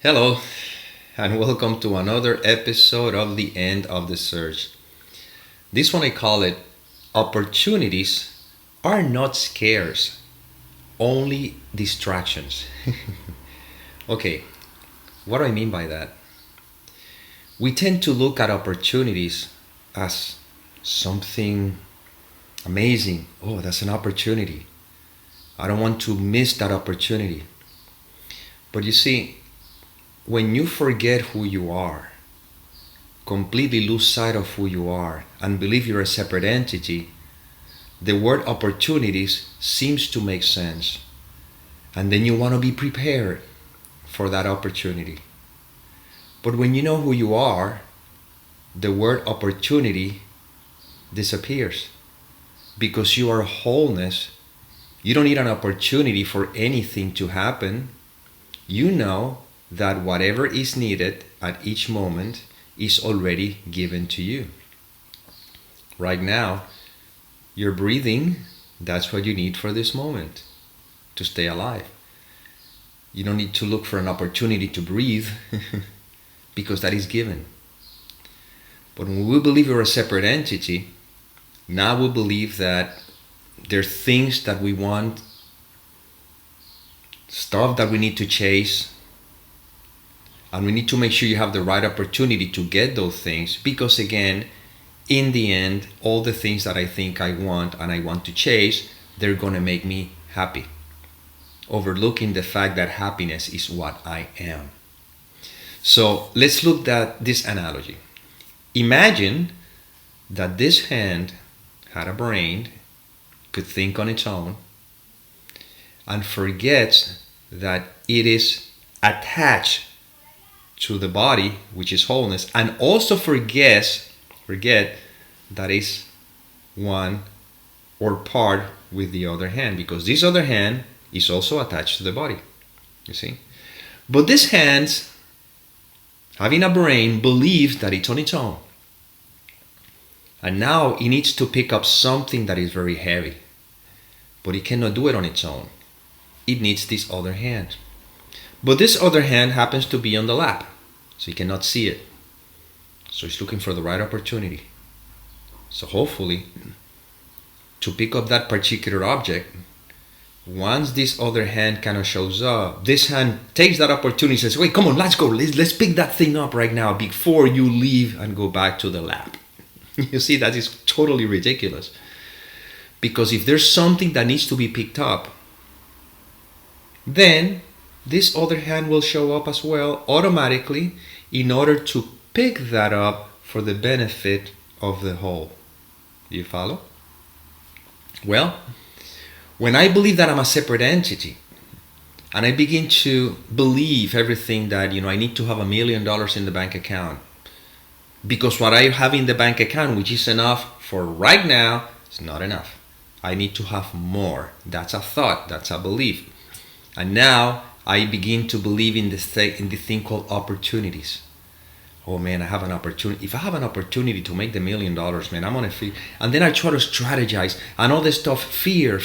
Hello, and welcome to another episode of The End of the Search. This one I call it Opportunities Are Not Scarce, Only Distractions. Okay, what do I mean by that? We tend to look at opportunities as something amazing. Oh, that's an opportunity. I don't want to miss that opportunity. But you see, when you forget who you are, completely lose sight of who you are, and believe you're a separate entity, the word opportunities seems to make sense. And then you want to be prepared for that opportunity. But when you know who you are, the word opportunity disappears. Because you are wholeness, you don't need an opportunity for anything to happen. You know that whatever is needed at each moment is already given to you. Right now, you're breathing. That's what you need for this moment to stay alive. You don't need to look for an opportunity to breathe because that is given. But when we believe we're a separate entity, now we believe that there are things that we want, stuff that we need to chase, and we need to make sure you have the right opportunity to get those things, because again, in the end, all the things that I think I want and I want to chase, they're going to make me happy. Overlooking the fact that happiness is what I am. So let's look at this analogy. Imagine that this hand had a brain, could think on its own, and forgets that it is attached to the body, which is wholeness, and also forget that is one or part with the other hand, because this other hand is also attached to the body, you see. But this hand, having a brain, believes that it's on its own, and now it needs to pick up something that is very heavy, but it cannot do it on its own. It needs this other hand. But this other hand happens to be on the lap, so you cannot see it. So it's looking for the right opportunity. So hopefully, to pick up that particular object, once this other hand kind of shows up, this hand takes that opportunity and says, wait, come on, let's go. Let's pick that thing up right now before you leave and go back to the lap. You see, that is totally ridiculous. Because if there's something that needs to be picked up, then this other hand will show up as well automatically in order to pick that up for the benefit of the whole. Do you follow? Well, when I believe that I'm a separate entity, and I begin to believe everything that, I need to have $1 million in the bank account, because what I have in the bank account, which is enough for right now, is not enough. I need to have more. That's a thought. That's a belief. And now I begin to believe in this thing called opportunities. Oh man, I have an opportunity. If I have an opportunity to make the $1 million, man, I'm gonna feel. And then I try to strategize and all this stuff. Fear.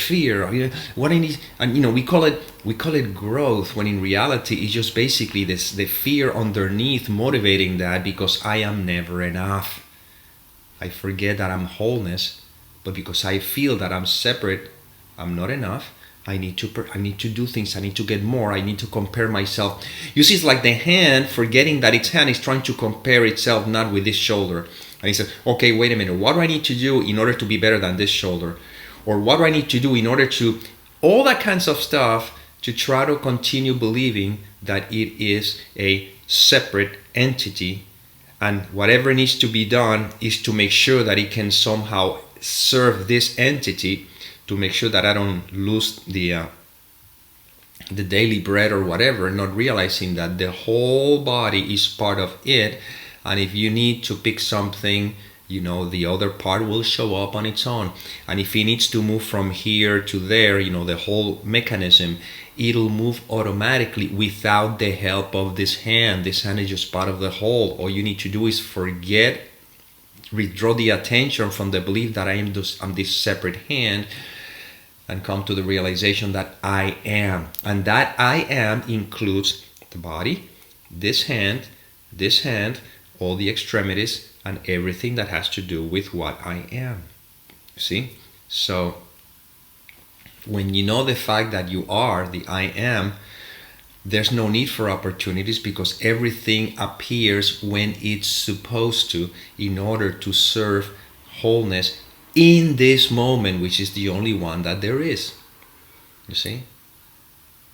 What I need, and we call it growth. When in reality, it's just basically the fear underneath motivating that, because I am never enough. I forget that I'm wholeness, but because I feel that I'm separate, I'm not enough. I need to do things. I need to get more. I need to compare myself. You see, it's like the hand forgetting that its hand is trying to compare itself not with this shoulder. And he says, okay, wait a minute. What do I need to do in order to be better than this shoulder? Or what do I need to do in order to, all that kinds of stuff, to try to continue believing that it is a separate entity, and whatever needs to be done is to make sure that it can somehow serve this entity, to make sure that I don't lose the daily bread or whatever, not realizing that the whole body is part of it. And if you need to pick something, the other part will show up on its own. And if it needs to move from here to there, the whole mechanism, it'll move automatically without the help of this hand. This hand is just part of the whole. All you need to do is withdraw the attention from the belief that I'm this separate hand, and come to the realization that I am. And that I am includes the body, this hand, all the extremities, and everything that has to do with what I am. See? So when you know the fact that you are the I am, there's no need for opportunities, because everything appears when it's supposed to, in order to serve wholeness in this moment, which is the only one that there is. You see?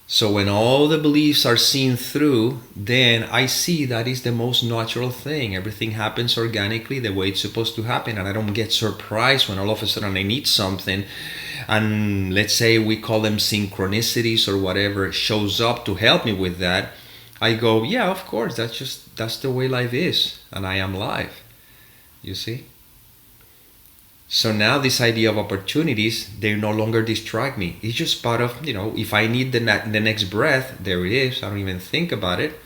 So when all the beliefs are seen through, then I see that is the most natural thing. Everything happens organically the way it's supposed to happen, and I don't get surprised when all of a sudden I need something, and let's say we call them synchronicities or whatever, shows up to help me with that. I go, yeah, of course, that's the way life is, and I am life. You see? So now this idea of opportunities, they no longer distract me. It's just part of, if I need the next breath, there it is. I don't even think about it.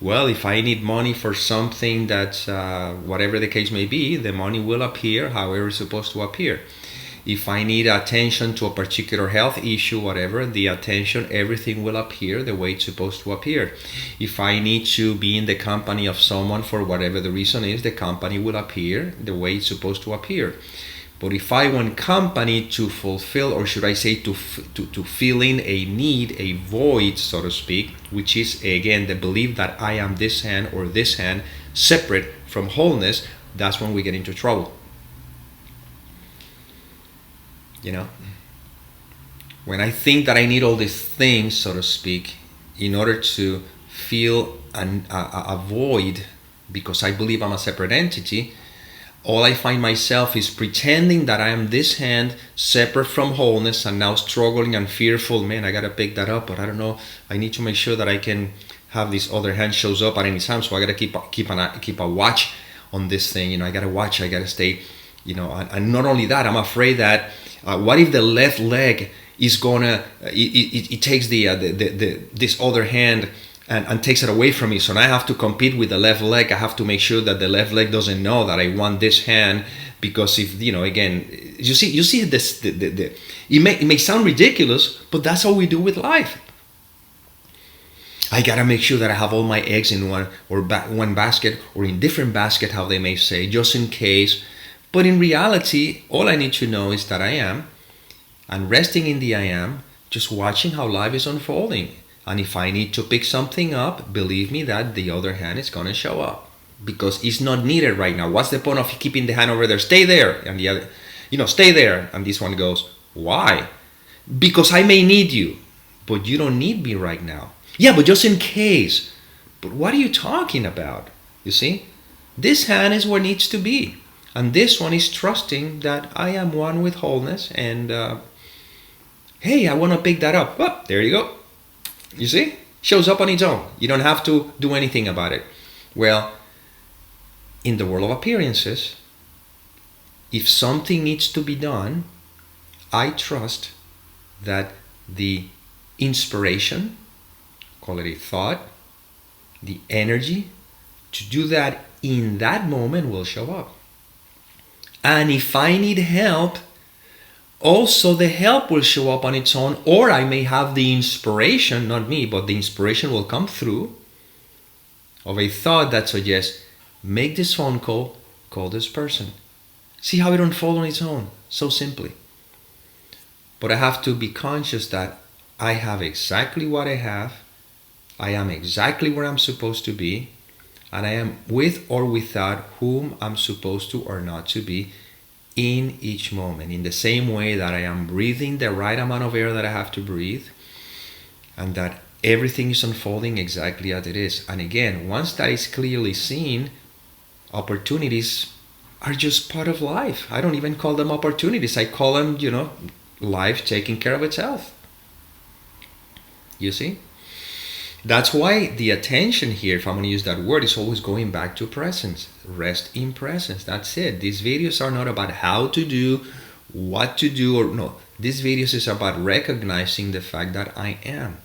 Well, if I need money for something that's, whatever the case may be, the money will appear however it's supposed to appear. If I need attention to a particular health issue, whatever, the attention, everything will appear the way it's supposed to appear. If I need to be in the company of someone for whatever the reason is, the company will appear the way it's supposed to appear. But if I want company to fulfill, or should I say to fill in a need, a void, so to speak, which is, again, the belief that I am this hand or this hand, separate from wholeness, that's when we get into trouble. When I think that I need all these things, so to speak, in order to feel a void, because I believe I'm a separate entity, all I find myself is pretending that I am this hand separate from wholeness, and now struggling and fearful. Man, I gotta pick that up, but I don't know. I need to make sure that I can have this other hand shows up at any time, so I gotta keep a watch on this thing. I gotta watch. I gotta stay. And not only that, I'm afraid that what if the left leg is gonna it takes this other hand and takes it away from me, so now I have to compete with the left leg. I have to make sure that the left leg doesn't know that I want this hand, because if again, you see this, it may sound ridiculous, but that's how we do with life. I gotta make sure that I have all my eggs in one basket, or in different basket, how they may say, just in case. But in reality, all I need to know is that I am, and resting in the I am, just watching how life is unfolding. And if I need to pick something up, believe me that the other hand is going to show up, because it's not needed right now. What's the point of keeping the hand over there? Stay there. And the other, stay there. And this one goes, why? Because I may need you, but you don't need me right now. Yeah, but just in case. But what are you talking about? You see, this hand is where it needs to be. And this one is trusting that I am one with wholeness, and hey, I want to pick that up. Oh, there you go. You see? Shows up on its own. You don't have to do anything about it. Well, in the world of appearances, if something needs to be done, I trust that the inspiration, call it a thought, the energy to do that in that moment will show up. And if I need help, also the help will show up on its own, or I may have the inspiration, not me, but the inspiration will come through of a thought that suggests, make this phone call this person. See how it unfolds on its own, so simply. But I have to be conscious that I have exactly what I have, I am exactly where I'm supposed to be, and I am with or without whom I'm supposed to or not to be in each moment, in the same way that I am breathing the right amount of air that I have to breathe, and that everything is unfolding exactly as it is. And again, once that is clearly seen, opportunities are just part of life. I don't even call them opportunities. I call them, life taking care of itself. You see? That's why the attention here, if I'm going to use that word, is always going back to presence. Rest in presence. That's it. These videos are not about how to do, what to do, or no. These videos is about recognizing the fact that I am.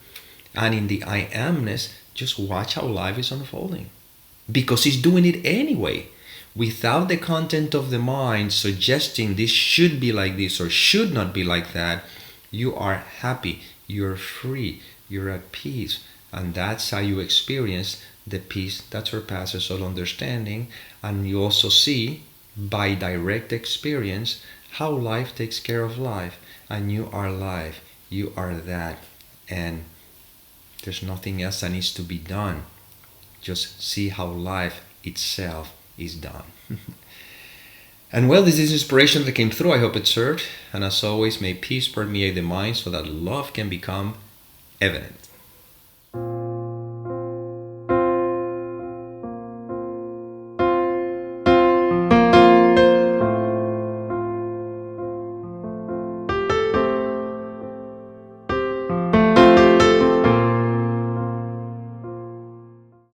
And in the I amness, just watch how life is unfolding. Because it's doing it anyway. Without the content of the mind suggesting this should be like this or should not be like that, you are happy, you're free, you're at peace. And that's how you experience the peace that surpasses all understanding. And you also see by direct experience how life takes care of life. And you are life. You are that. And there's nothing else that needs to be done. Just see how life itself is done. And well, this is inspiration that came through. I hope it served. And as always, may peace permeate the mind so that love can become evident.